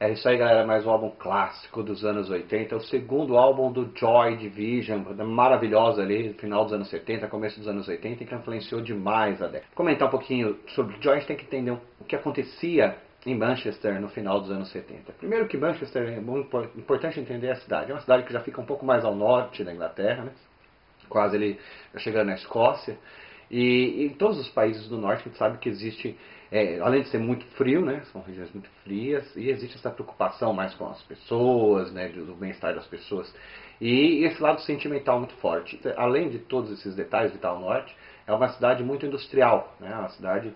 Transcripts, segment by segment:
É isso aí, galera, mais um álbum clássico dos anos 80, o segundo álbum do Joy Division, maravilhosa ali, final dos anos 70, começo dos anos 80, que influenciou demais a década. Vou comentar um pouquinho sobre Joy, a gente tem que entender o que acontecia em Manchester no final dos anos 70. Primeiro que Manchester, é muito importante entender a cidade, é uma cidade que já fica um pouco mais ao norte da Inglaterra, né? Quase ele chegando na Escócia. E em todos os países do norte a gente sabe que existe, além de ser muito frio, né, são regiões muito frias, e existe essa preocupação mais com as pessoas, né, do bem-estar das pessoas. E esse lado sentimental muito forte. Além de todos esses detalhes de tal norte, é uma cidade muito industrial, né, uma cidade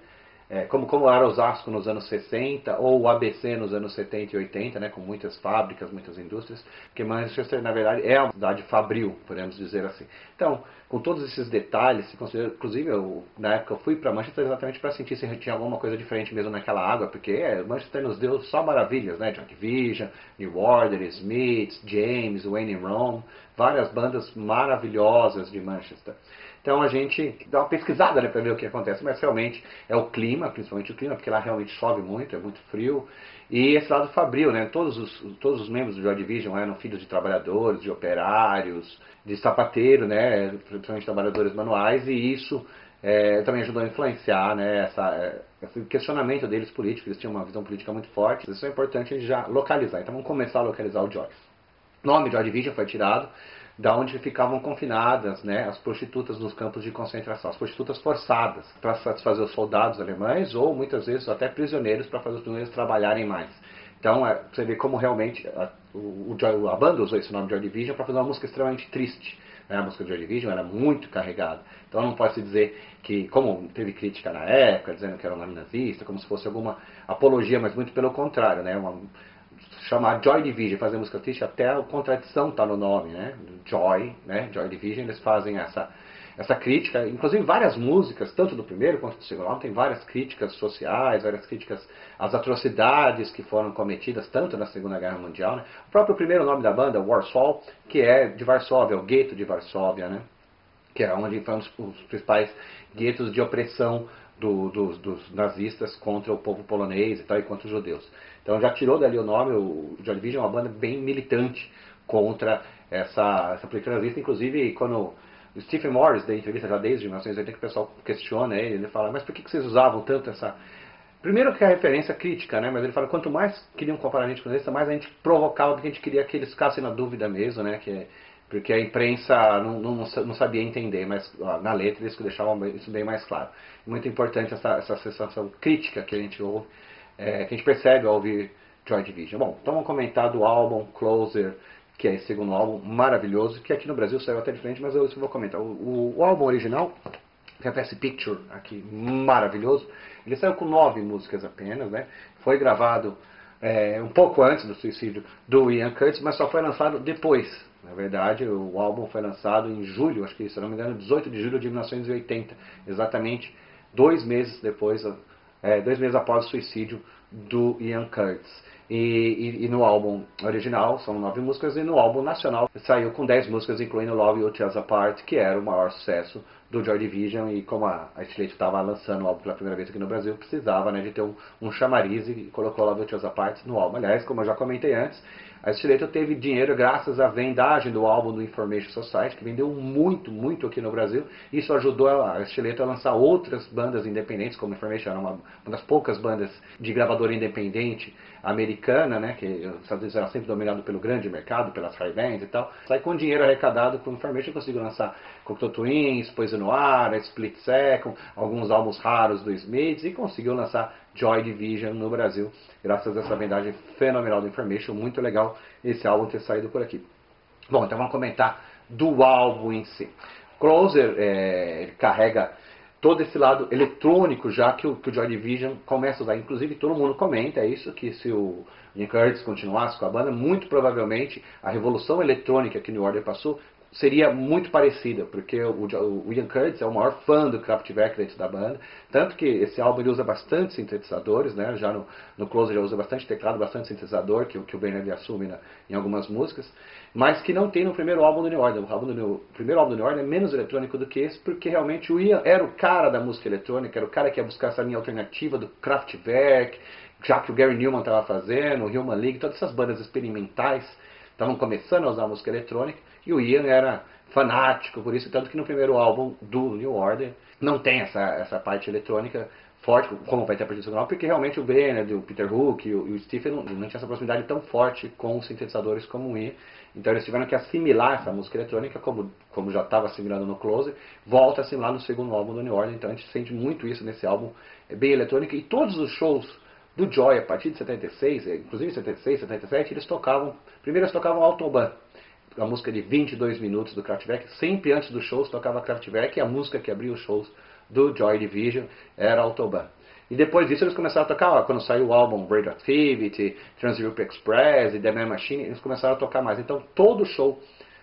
como era Osasco nos anos 60 ou o ABC nos anos 70 e 80, né, com muitas fábricas, muitas indústrias, porque Manchester, na verdade, é uma cidade fabril, podemos dizer assim. Então, com todos esses detalhes, inclusive na época eu fui para Manchester exatamente para sentir se tinha alguma coisa diferente mesmo naquela água, porque Manchester nos deu só maravilhas, né, Joy Division, New Order, Smiths, James, Wayne Rome, várias bandas maravilhosas de Manchester. Então a gente dá uma pesquisada, né, para ver o que acontece, mas realmente é o clima, principalmente o clima, porque lá realmente chove muito, é muito frio, e esse lado fabril, né, todos os membros do Joy Division eram filhos de trabalhadores, de operários, de sapateiro, né, principalmente trabalhadores manuais, e isso também ajudou a influenciar, né, esse questionamento deles político, eles tinham uma visão política muito forte, isso é importante a gente já localizar, então vamos começar a localizar o Joy. O nome Joy Division foi tirado da onde ficavam confinadas, né, as prostitutas nos campos de concentração, as prostitutas forçadas para satisfazer os soldados alemães ou muitas vezes até prisioneiros para fazer os prisioneiros trabalharem mais. Então você vê como realmente a banda usou esse nome Joy Division para fazer uma música extremamente triste. Né? A música de Joy Division era muito carregada. Então não pode se dizer que, como teve crítica na época, dizendo que era um nome nazista, como se fosse alguma apologia, mas muito pelo contrário, né? Chamar Joy Division, fazer música triste, até a contradição está no nome, né? Joy, né? Joy Division, eles fazem essa crítica, inclusive várias músicas, tanto do primeiro quanto do segundo álbum, tem várias críticas sociais, várias críticas às atrocidades que foram cometidas, tanto na Segunda Guerra Mundial, né? O próprio primeiro nome da banda, Warsaw, que é de Varsóvia, o gueto de Varsóvia, né? Que é onde foram os principais guetos de opressão dos nazistas contra o povo polonês e tal, e contra os judeus. Então já tirou dali o nome, o Joy Division é uma banda bem militante contra essa política nazista, inclusive quando o Stephen Morris deu entrevista já desde 1980 que o pessoal questiona ele fala, mas por que vocês usavam tanto essa... Primeiro que é a referência crítica, né? Mas ele fala, quanto mais queriam comparar a gente com eles, mais a gente provocava, porque a gente queria que eles ficassem na dúvida mesmo, né? Porque a imprensa não sabia entender, mas ó, na letra eles deixavam isso bem mais claro. Muito importante essa sensação crítica que a gente ouve, que a gente percebe ao ouvir Joy Division. Bom, então vamos comentar do álbum Closer, que é esse segundo álbum maravilhoso, que aqui no Brasil saiu até diferente, mas eu vou comentar. O álbum original, que é esse Picture aqui, maravilhoso, ele saiu com 9 músicas apenas, né? Foi gravado um pouco antes do suicídio do Ian Curtis, mas só foi lançado depois. Na verdade, o álbum foi lançado em julho, acho que, se não me engano, 18 de julho de 1980, exatamente 2 meses depois, 2 meses após o suicídio do Ian Curtis. E no álbum original são 9 músicas, e no álbum nacional saiu com 10 músicas, incluindo Love You Tear Us Apart, que era o maior sucesso do Joy Division, e como a Slate estava lançando o álbum pela primeira vez aqui no Brasil, precisava, né, de ter um chamariz, e colocou Love You Tear Us Apart no álbum. Aliás, como eu já comentei antes, a Slate teve dinheiro graças à vendagem do álbum do Information Society, que vendeu muito, muito aqui no Brasil. Isso ajudou a Slate a lançar outras bandas independentes, como Information era uma das poucas bandas de gravadora independente americana, né, que os Estados Unidos era sempre dominado pelo grande mercado, pelas high bands e tal. Sai com dinheiro arrecadado com Information, conseguiu lançar Cocteau Twins, Poison Noir, Split Second, alguns álbuns raros do Smiths, e conseguiu lançar Joy Division no Brasil, graças a essa vendagem fenomenal do Information. Muito legal esse álbum ter saído por aqui. Bom, então vamos comentar do álbum em si. Closer, ele carrega todo esse lado eletrônico já que o Joy Division começa a usar. Inclusive todo mundo comenta isso, que se o Ian Curtis continuasse com a banda, muito provavelmente a revolução eletrônica que New Order passou seria muito parecida, porque o Ian Curtis é o maior fã do Kraftwerk dentro da banda, tanto que esse álbum ele usa bastante sintetizadores, né? Já no Closer já usa bastante teclado, bastante sintetizador, que o Bernard assume em algumas músicas, mas que não tem no primeiro álbum do New Order. O primeiro álbum do New Order é menos eletrônico do que esse, porque realmente o Ian era o cara da música eletrônica, era o cara que ia buscar essa linha alternativa do Kraftwerk, já que o Gary Numan estava fazendo, o Human League, todas essas bandas experimentais estavam começando a usar música eletrônica, e o Ian era fanático por isso, tanto que no primeiro álbum do New Order não tem essa parte eletrônica forte, como vai ter a partir do segundo álbum, porque realmente o Bennett, o Peter Hook e o Stephen não tinham essa proximidade tão forte com os sintetizadores como o Ian, então eles tiveram que assimilar essa música eletrônica, como já estava assimilando no Closer, volta a assimilar no segundo álbum do New Order, então a gente sente muito isso nesse álbum, é bem eletrônico, e todos os shows do Joy, a partir de 76, inclusive 76, 77, primeiro eles tocavam Autobahn, a música de 22 minutos do Kraftwerk, sempre antes dos shows tocava Kraftwerk, e a música que abria os shows do Joy Division era Autobahn. E depois disso eles começaram a tocar, quando saiu o álbum Radioactivity, Trans-Europe Express e The Man Machine, eles começaram a tocar mais. Então todo show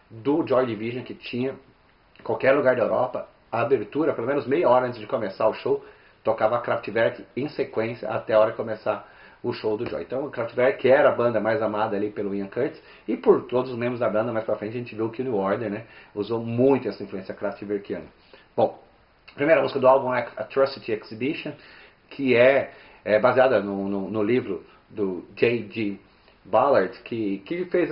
do Joy Division que tinha, em qualquer lugar da Europa, a abertura, pelo menos meia hora antes de começar o show, tocava Kraftwerk em sequência até a hora de começar o show do Joy. Então o Kraftwerk era a banda mais amada ali pelo Ian Curtis, e por todos os membros da banda mais pra frente a gente viu que o New Order, né, usou muito essa influência Kraftwerkiana. Bom, a primeira música do álbum é Atrocity Exhibition, que é baseada no livro do J.G. Ballard, que fez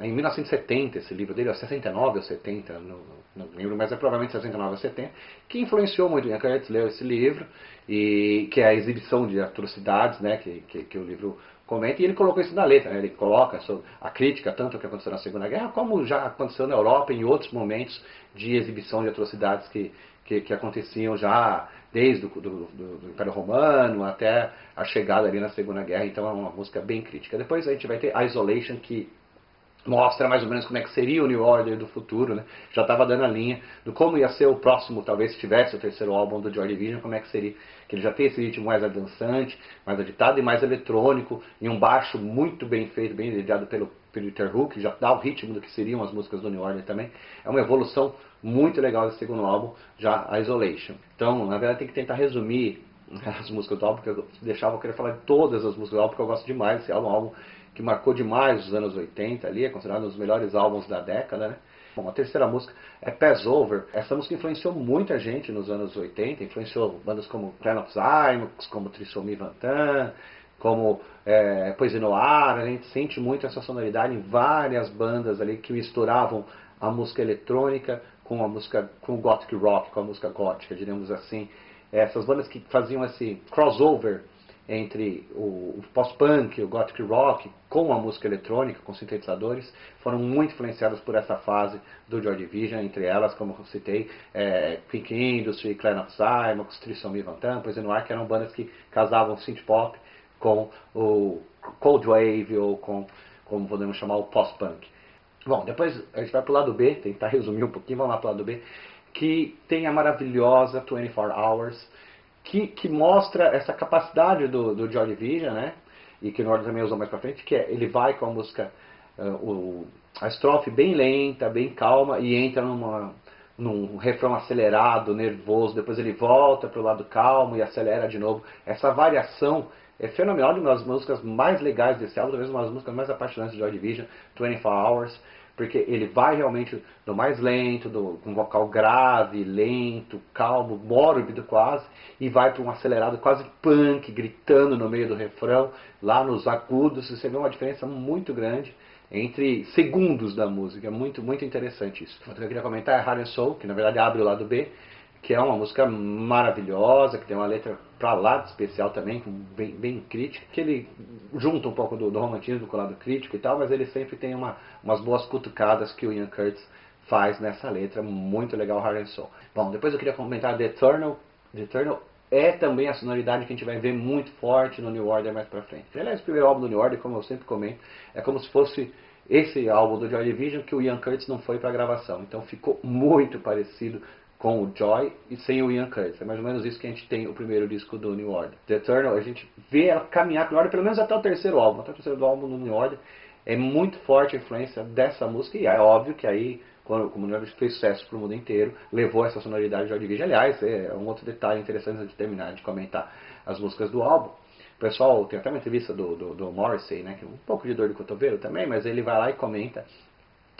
em 1970, esse livro dele, 69 ou 70, não lembro, mas é provavelmente 69 ou 70, que influenciou muito. Ian Curtis leu esse livro, e que é a exibição de atrocidades, né, que o livro comenta, e ele colocou isso na letra, né, ele coloca a crítica tanto ao que aconteceu na Segunda Guerra, como já aconteceu na Europa em outros momentos de exibição de atrocidades que aconteciam já desde do Império Romano até a chegada ali na Segunda Guerra, então é uma música bem crítica. Depois a gente vai ter Isolation, que mostra mais ou menos como é que seria o New Order do futuro, né? Já estava dando a linha do como ia ser o próximo, talvez se tivesse o terceiro álbum do Joy Division, como é que seria, que ele já tem esse ritmo mais dançante, mais agitado e mais eletrônico, e um baixo muito bem feito, bem liderado pelo Peter Hook, que já dá o ritmo do que seriam as músicas do New Order também. É uma evolução muito legal desse segundo álbum, já a Isolation. Então, na verdade, tem que tentar resumir as músicas do álbum, porque eu queria falar de todas as músicas do álbum, porque eu gosto demais desse álbum que marcou demais os anos 80 ali, é considerado um dos melhores álbuns da década, né? Bom, a terceira música é Passover. Essa música influenciou muita gente nos anos 80, influenciou bandas como Clan of Zymox, como Trisomy Vantan, como Poison Noir. A gente sente muito essa sonoridade em várias bandas ali que misturavam a música eletrônica com a música, com o gothic rock, com a música gótica, diríamos assim. Essas bandas que faziam esse crossover entre o post-punk, o gothic rock, com a música eletrônica, com sintetizadores, foram muito influenciadas por essa fase do Joy Division, entre elas, como eu citei, Pink Industry, Clan of Zymox, Trisomy Vantan, Poison Noir, que eram bandas que casavam synth-pop com o cold wave, ou com, como podemos chamar, o post-punk. Bom, depois a gente vai para o lado B, tentar resumir um pouquinho, vamos lá para o lado B, que tem a maravilhosa 24 Hours, que mostra essa capacidade do Joy Division, né? E que o Norton também usou mais pra frente, que ele vai com a música, a estrofe bem lenta, bem calma, e entra num refrão acelerado, nervoso, depois ele volta pro lado calmo e acelera de novo. Essa variação é fenomenal, de uma das músicas mais legais desse álbum, talvez uma das músicas mais apaixonantes do Joy Division, 24 Hours, porque ele vai realmente do mais lento, com um vocal grave, lento, calmo, mórbido quase, e vai para um acelerado quase punk, gritando no meio do refrão, lá nos agudos. Você vê uma diferença muito grande entre segundos da música. É muito, muito interessante isso. Outra que eu queria comentar é Heart and Soul, que na verdade abre o lado B, que é uma música maravilhosa, que tem uma letra pra lá de especial também, bem crítica, que ele junta um pouco do romantismo com o lado crítico e tal, mas ele sempre tem umas boas cutucadas que o Ian Curtis faz nessa letra, muito legal, Heart and Soul. Bom, depois eu queria comentar The Eternal. The Eternal é também a sonoridade que a gente vai ver muito forte no New Order mais pra frente. Aliás, o primeiro álbum do New Order, como eu sempre comento, é como se fosse esse álbum do Joy Division que o Ian Curtis não foi pra gravação. Então ficou muito parecido com o Joy e sem o Ian Curtis. É mais ou menos isso que a gente tem o primeiro disco do New Order. The Eternal, a gente vê ela caminhar com o New Order, pelo menos até o terceiro álbum. Até o terceiro álbum do New Order é muito forte a influência dessa música, e é óbvio que aí, como o New Order fez sucesso para o mundo inteiro, levou essa sonoridade do Joy Division. Aliás, é um outro detalhe interessante antes de terminar de comentar as músicas do álbum. O pessoal, tem até uma entrevista do Morrissey, né, que é um pouco de dor de cotovelo também, mas ele vai lá e comenta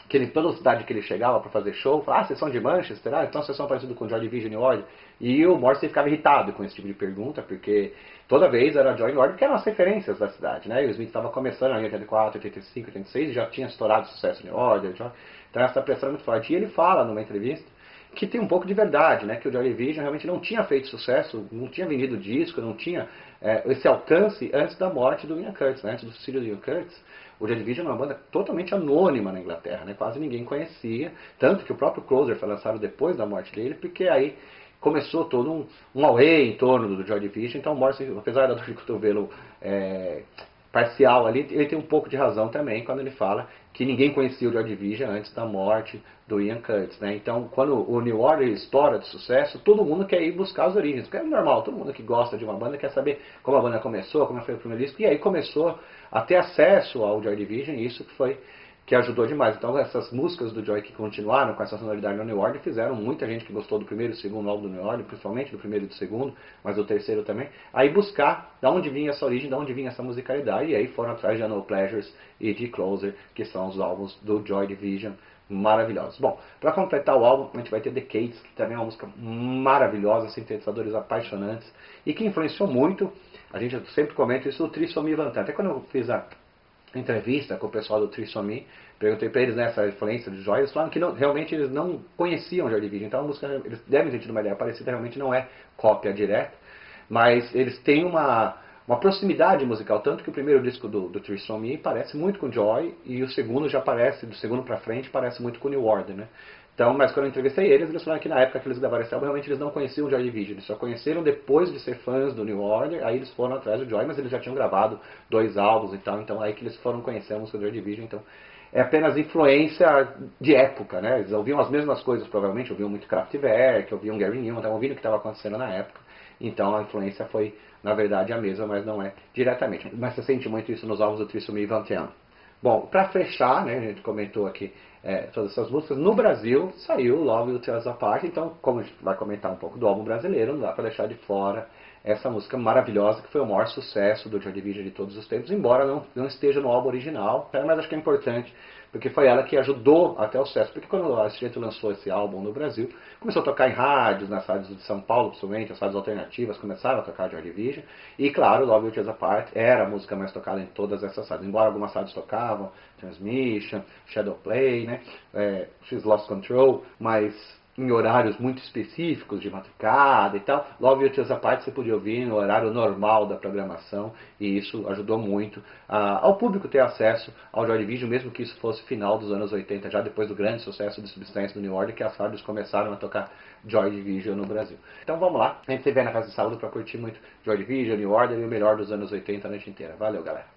que ele, toda cidade que ele chegava para fazer show, falava, vocês são de Manchester? Então vocês são parecidos com Joy Division e Order? E o Morrissey ficava irritado com esse tipo de pergunta, porque toda vez era Joy e Order, que eram as referências da cidade, né? E o Smith estava começando em 84, 85, 86, e já tinha estourado sucesso em Order, Joy. Então essa pressão é muito forte. E ele fala numa entrevista que tem um pouco de verdade, né? Que o Joy Division realmente não tinha feito sucesso, não tinha vendido disco, não tinha esse alcance antes da morte do Ian Curtis, né? Antes do suicídio do Ian Curtis. O Joy Division é uma banda totalmente anônima na Inglaterra, né? Quase ninguém conhecia, tanto que o próprio Closer foi lançado depois da morte dele, porque aí começou todo um auê em torno do Joy Division. Então o Morrissey, apesar da dor de cotovelo parcial ali, ele tem um pouco de razão também quando ele fala que ninguém conhecia o Joy Division antes da morte do Ian Curtis, né? Então, quando o New Order estoura de sucesso, todo mundo quer ir buscar as origens, porque é normal, todo mundo que gosta de uma banda quer saber como a banda começou, como foi o primeiro disco, e aí começou a ter acesso ao Joy Division, e isso foi que ajudou demais. Então essas músicas do Joy que continuaram com essa sonoridade no New Order fizeram muita gente que gostou do primeiro e segundo álbum do New Order, principalmente do primeiro e do segundo, mas do terceiro também, aí buscar da onde vinha essa origem, da onde vinha essa musicalidade, e aí foram atrás de No Pleasures e de Closer, que são os álbuns do Joy Division maravilhosos. Bom, para completar o álbum, a gente vai ter Decades, que também é uma música maravilhosa, sintetizadores apaixonantes, e que influenciou muito, a gente sempre comenta isso, o Trisomy Van Zandt. Até quando eu fiz a entrevista com o pessoal do Trisomy, perguntei para eles nessa influência de Joy, eles falaram que não, realmente eles não conheciam Joy Division, então a música, eles devem ter tido uma ideia parecida, realmente não é cópia direta, mas eles têm uma proximidade musical, tanto que o primeiro disco do Trisomy parece muito com Joy, e o segundo já parece, do segundo para frente, parece muito com New Order, né? Então, mas quando eu entrevistei eles, eles falaram que na época que eles gravaram esse álbum, realmente eles não conheciam o Joy Division, eles só conheceram depois de ser fãs do New Order, aí eles foram atrás do Joy, mas eles já tinham gravado 2 álbuns e tal, então aí que eles foram conhecer a música do Joy Division, então é apenas influência de época, né? Eles ouviam as mesmas coisas, provavelmente, ouviam muito Kraftwerk, ouviam Gary Newman, estavam ouvindo o que estava acontecendo na época, então a influência foi, na verdade, a mesma, mas não é diretamente. Mas você sente muito isso nos álbuns do Trisomy 21. Bom, para fechar, né, a gente comentou aqui todas essas músicas, no Brasil saiu Love Will Tear Us Apart, então como a gente vai comentar um pouco do álbum brasileiro, não dá para deixar de fora essa música maravilhosa, que foi o maior sucesso do Joy Division de todos os tempos, embora não esteja no álbum original, mas acho que é importante, porque foi ela que ajudou até o sucesso, porque quando a gente lançou esse álbum no Brasil, começou a tocar em rádios, nas rádios de São Paulo, principalmente, as rádios alternativas começaram a tocar Joy Division, e claro, Love Will Tear Us Apart era a música mais tocada em todas essas rádios, embora algumas rádios tocavam, Transmission, Shadowplay, né, She's Lost Control, mas em horários muito específicos, de madrugada e tal, Love You Tears Apart você podia ouvir no horário normal da programação, e isso ajudou muito ao público ter acesso ao Joy Division, mesmo que isso fosse final dos anos 80, já depois do grande sucesso de Substância do New Order, que as rádios começaram a tocar Joy Division no Brasil. Então vamos lá, a gente se vê na Casa de Saúde para curtir muito Joy Division, New Order e o melhor dos anos 80 a noite inteira. Valeu, galera!